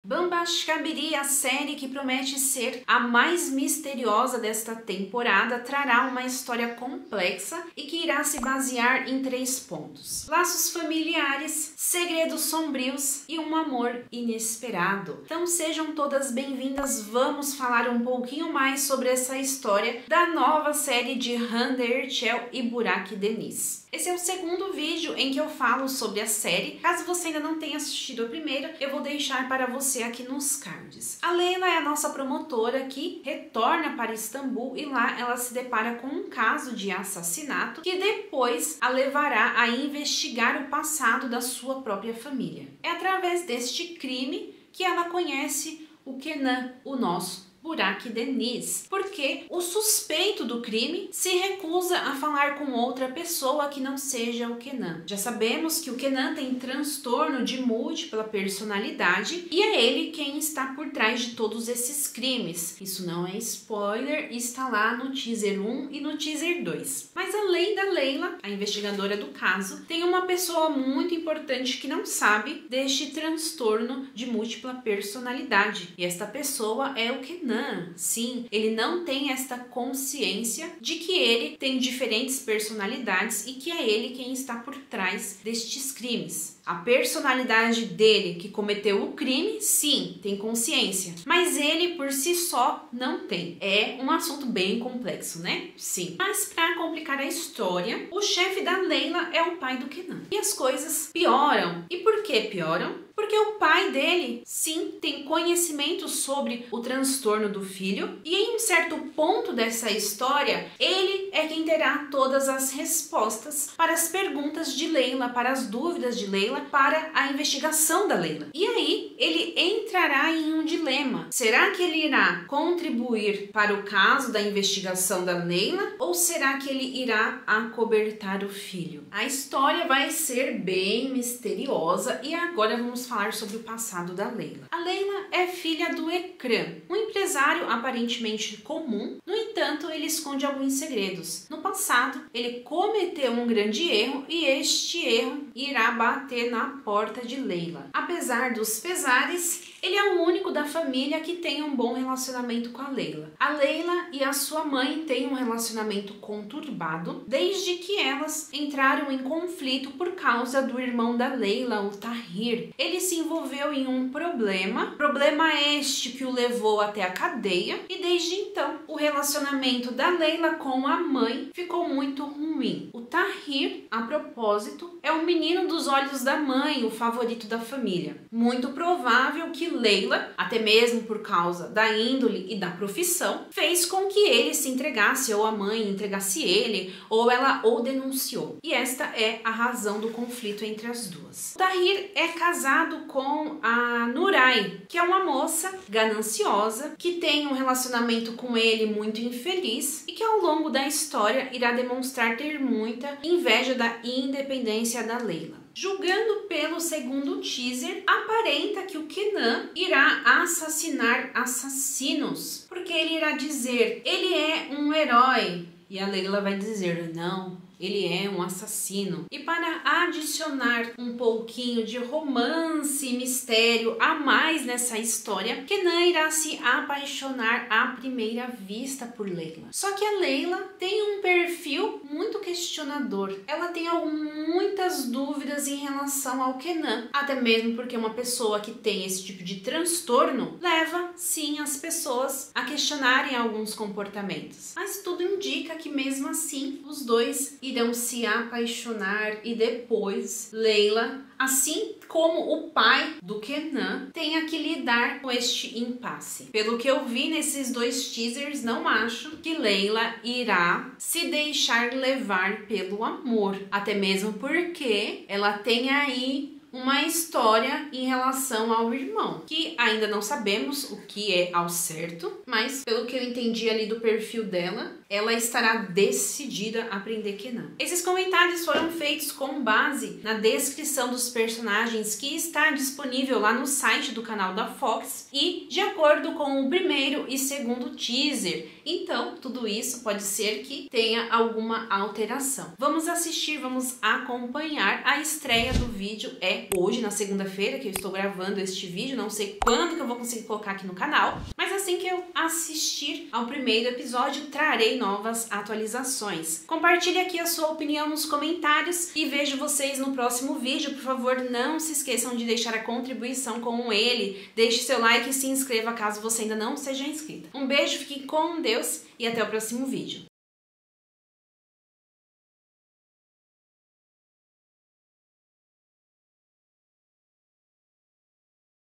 Bambascabiri, a série que promete ser a mais misteriosa desta temporada, trará uma história complexa e que irá se basear em 3 pontos: laços familiares, segredos sombrios e um amor inesperado. Então sejam todas bem-vindas, vamos falar um pouquinho mais sobre essa história da nova série de Hande Erçel e Burak Deniz. Esse é o segundo vídeo em que eu falo sobre a série. Caso você ainda não tenha assistido a primeira, eu vou deixar para você aqui nos cards. A Leyla é a nossa promotora que retorna para Istambul e lá ela se depara com um caso de assassinato que depois a levará a investigar o passado da sua própria família. É através deste crime que ela conhece o Kenan, o nosso Burak Deniz, porque o suspeito do crime se recusa a falar com outra pessoa que não seja o Kenan. Já sabemos que o Kenan tem transtorno de múltipla personalidade e é ele quem está por trás de todos esses crimes. Isso não é spoiler, está lá no teaser 1 e no teaser 2. Mas além da Leyla, a investigadora do caso, tem uma pessoa muito importante que não sabe deste transtorno de múltipla personalidade. E esta pessoa é o Kenan. Sim, ele não tem esta consciência de que ele tem diferentes personalidades e que é ele quem está por trás destes crimes. A personalidade dele que cometeu o crime, sim, tem consciência, mas ele por si só não tem. É um assunto bem complexo, né? Sim. Mas para complicar a história, o chefe da Leyla é o pai do Kenan. E as coisas pioram. E por que pioram? Porque o pai dele, sim, tem conhecimento sobre o transtorno do filho e em um certo ponto dessa história, ele é quem terá todas as respostas para as perguntas de Leyla, para as dúvidas de Leyla, para a investigação da Leyla. E aí, ele entrará em um dilema. Será que ele irá contribuir para o caso da investigação da Leyla ou será que ele irá acobertar o filho? A história vai ser bem misteriosa e agora vamos falar sobre o passado da Leyla. A Leyla é filha do Ekran, um empresário aparentemente comum. No entanto, ele esconde alguns segredos. No passado, ele cometeu um grande erro e este erro irá bater na porta de Leyla. Apesar dos pesares, ele é o único da família que tem um bom relacionamento com a Leyla. A Leyla e a sua mãe têm um relacionamento conturbado desde que elas entraram em conflito por causa do irmão da Leyla, o Tahir. Ele se envolveu em um problema este que o levou até a cadeia e desde então o relacionamento da Leyla com a mãe ficou muito ruim. O Tahir, a propósito, é o menino dos olhos da mãe, o favorito da família. Muito provável que Leyla, até mesmo por causa da índole e da profissão, fez com que ele se entregasse ou a mãe entregasse ele ou ela o denunciou. E esta é a razão do conflito entre as duas. O Tahir é casado com a Nuray, que é uma moça gananciosa que tem um relacionamento com ele muito infeliz e que ao longo da história irá demonstrar ter muita inveja da independência da Leyla. Julgando pelo segundo teaser, aparenta que o Kenan irá assassinar assassinos, porque ele irá dizer, ele é um herói, e a Leyla vai dizer, não, ele é um assassino. E para adicionar um pouquinho de romance e mistério a mais nessa história, Kenan irá se apaixonar à primeira vista por Leyla. Só que a Leyla tem um perfil muito questionador. Ela tem muitas dúvidas em relação ao Kenan, até mesmo porque uma pessoa que tem esse tipo de transtorno leva sim as pessoas a questionarem alguns comportamentos. Mas tudo indica que mesmo assim os dois irão se apaixonar e depois Leyla, assim como o pai do Kenan, tenha que lidar com este impasse. Pelo que eu vi nesses 2 teasers, não acho que Leyla irá se deixar levar pelo amor, até mesmo porque ela tem aí uma história em relação ao irmão, que ainda não sabemos o que é ao certo, mas pelo que eu entendi ali do perfil dela, ela estará decidida a aprender Kenan. Esses comentários foram feitos com base na descrição dos personagens que está disponível lá no site do canal da Fox e de acordo com o primeiro e segundo teaser. Então, tudo isso pode ser que tenha alguma alteração. Vamos assistir, vamos acompanhar. A estreia do vídeo é hoje, na segunda-feira, que eu estou gravando este vídeo. Não sei quando que eu vou conseguir colocar aqui no canal, mas assim que eu assistir ao primeiro episódio, trarei novas atualizações. Compartilhe aqui a sua opinião nos comentários e vejo vocês no próximo vídeo. Por favor, não se esqueçam de deixar a contribuição com ele. Deixe seu like e se inscreva caso você ainda não seja inscrita. Um beijo, fique com Deus e até o próximo vídeo.